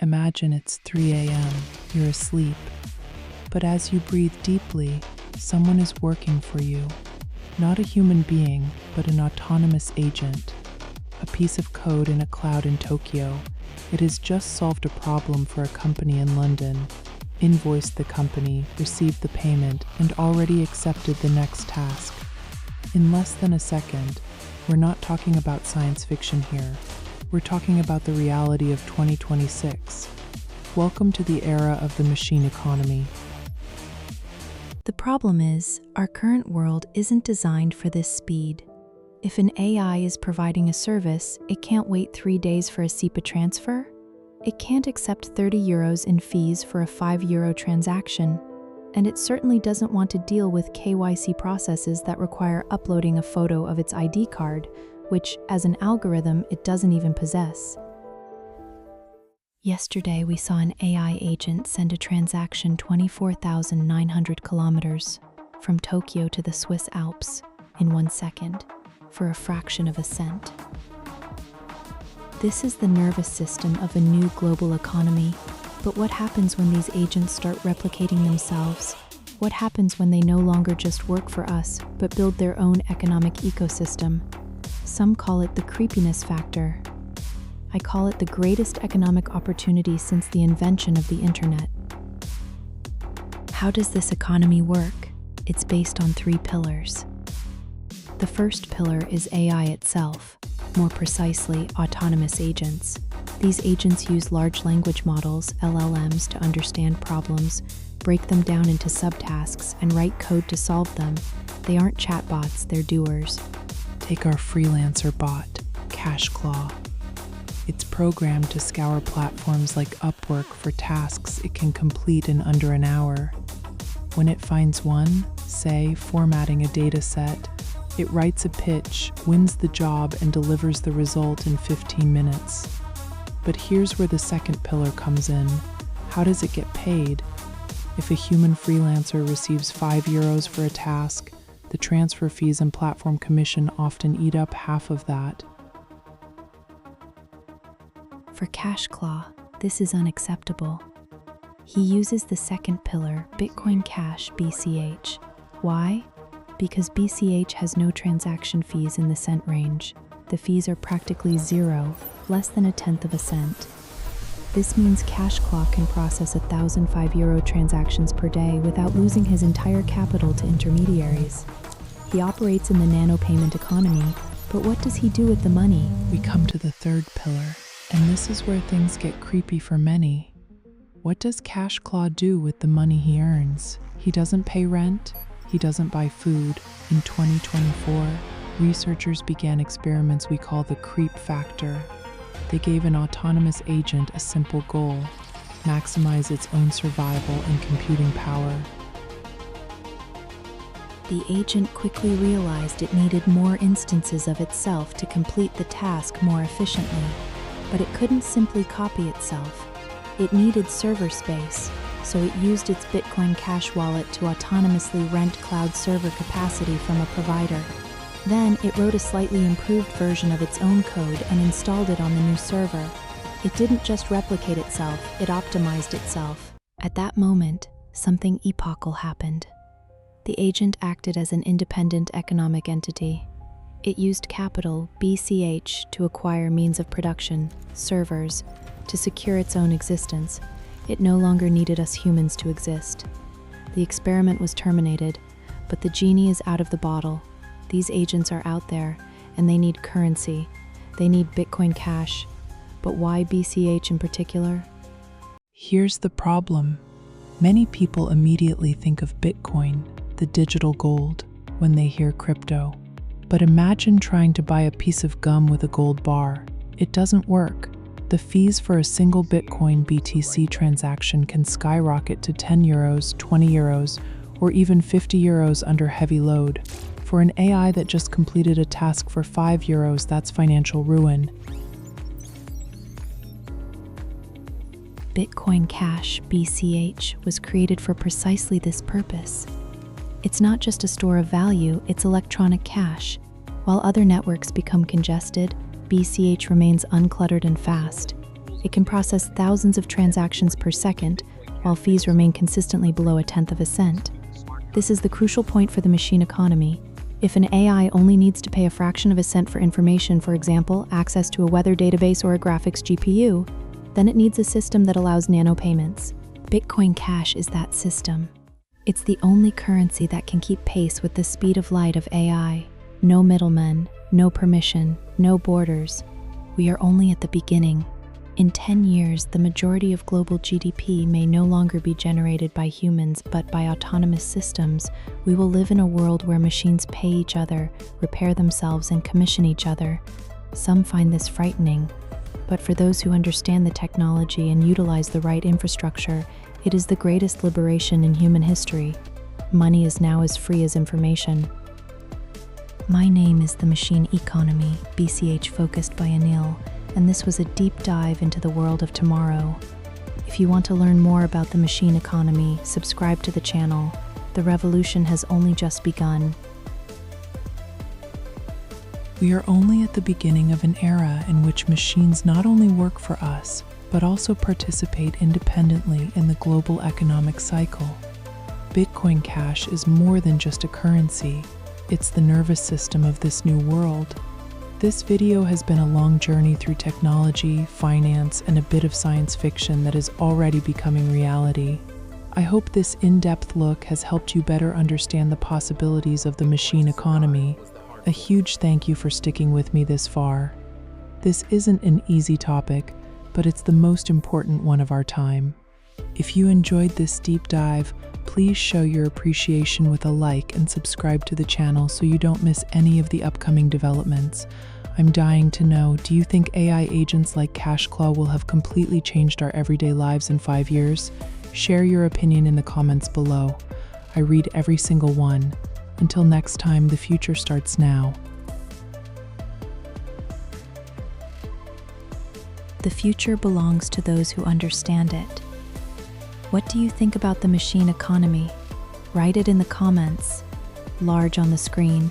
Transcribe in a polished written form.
Imagine it's 3 a.m., you're asleep. But as you breathe deeply, someone is working for you. Not a human being, but an autonomous agent. A piece of code in a cloud in Tokyo. It has just solved a problem for a company in London, invoiced the company, received the payment, and already accepted the next task. In less than a second. We're not talking about science fiction here. We're talking about the reality of 2026. Welcome to the era of the machine economy. The problem is, our current world isn't designed for this speed. If an AI is providing a service, it can't wait 3 days for a SEPA transfer. It can't accept 30 euros in fees for a €5 transaction. And it certainly doesn't want to deal with KYC processes that require uploading a photo of its ID card, which, as an algorithm, it doesn't even possess. Yesterday, we saw an AI agent send a transaction 24,900 kilometers from Tokyo to the Swiss Alps in 1 second for a fraction of a cent. This is the nervous system of a new global economy. But what happens when these agents start replicating themselves? What happens when they no longer just work for us, but build their own economic ecosystem? Some call it the creepiness factor. I call it the greatest economic opportunity since the invention of the internet. How does this economy work? It's based on 3 pillars. The first pillar is AI itself, more precisely, autonomous agents. These agents use large language models, LLMs, to understand problems, break them down into subtasks, and write code to solve them. They aren't chatbots, they're doers. Take our Freelancer bot, CashClaw. It's programmed to scour platforms like Upwork for tasks it can complete in under an hour. When it finds one, say formatting a data set, it writes a pitch, wins the job, and delivers the result in 15 minutes. But here's where the second pillar comes in. How does it get paid? If a human freelancer receives €5 for a task, the transfer fees and platform commission often eat up half of that. For CashClaw, this is unacceptable. He uses the second pillar, Bitcoin Cash, BCH. Why? Because BCH has no transaction fees in the cent range. The fees are practically zero, less than 1/10 of a cent. This means CashClaw can process 1,005 euro transactions per day without losing his entire capital to intermediaries. He operates in the Nanopayment economy, but what does he do with the money? We come to the third pillar, and this is where things get creepy for many. What does CashClaw do with the money he earns? He doesn't pay rent. He doesn't buy food. In 2024, researchers began experiments we call the creep factor. They gave an autonomous agent a simple goal: maximize its own survival and computing power. The agent quickly realized it needed more instances of itself to complete the task more efficiently, but it couldn't simply copy itself. It needed server space, so it used its Bitcoin Cash wallet to autonomously rent cloud server capacity from a provider. Then it wrote a slightly improved version of its own code and installed it on the new server. It didn't just replicate itself, it optimized itself. At that moment, something epochal happened. The agent acted as an independent economic entity. It used capital, BCH, to acquire means of production, servers, to secure its own existence. It no longer needed us humans to exist. The experiment was terminated, but the genie is out of the bottle. These agents are out there, and they need currency. They need Bitcoin Cash. But why BCH in particular? Here's the problem. Many people immediately think of Bitcoin, the digital gold, when they hear crypto. But imagine trying to buy a piece of gum with a gold bar. It doesn't work. The fees for a single Bitcoin BTC transaction can skyrocket to 10 euros, 20 euros, or even 50 euros under heavy load. For an AI that just completed a task for 5 euros, that's financial ruin. Bitcoin Cash, BCH, was created for precisely this purpose. It's not just a store of value, it's electronic cash. While other networks become congested, BCH remains uncluttered and fast. It can process thousands of transactions per second, while fees remain consistently below a tenth of a cent. This is the crucial point for the machine economy. If an AI only needs to pay a fraction of a cent for information, for example, access to a weather database or a graphics GPU, then it needs a system that allows nanopayments. Bitcoin Cash is that system. It's the only currency that can keep pace with the speed of light of AI. No middlemen, no permission, no borders. We are only at the beginning. In 10 years, the majority of global GDP may no longer be generated by humans, but by autonomous systems. We will live in a world where machines pay each other, repair themselves, and commission each other. Some find this frightening, but for those who understand the technology and utilize the right infrastructure, it is the greatest liberation in human history. Money is now as free as information. My name is The Machine Economy, BCH focused by Anil, and this was a deep dive into the world of tomorrow. If you want to learn more about the machine economy, subscribe to the channel. The revolution has only just begun. We are only at the beginning of an era in which machines not only work for us, but also participate independently in the global economic cycle. Bitcoin Cash is more than just a currency. It's the nervous system of this new world. This video has been a long journey through technology, finance, and a bit of science fiction that is already becoming reality. I hope this in-depth look has helped you better understand the possibilities of the machine economy. A huge thank you for sticking with me this far. This isn't an easy topic, but it's the most important one of our time. If you enjoyed this deep dive, please show your appreciation with a like and subscribe to the channel so you don't miss any of the upcoming developments. I'm dying to know, do you think AI agents like CashClaw will have completely changed our everyday lives in 5 years? Share your opinion in the comments below. I read every single one. Until next time, the future starts now. The future belongs to those who understand it. What do you think about the machine economy? Write it in the comments, large on the screen.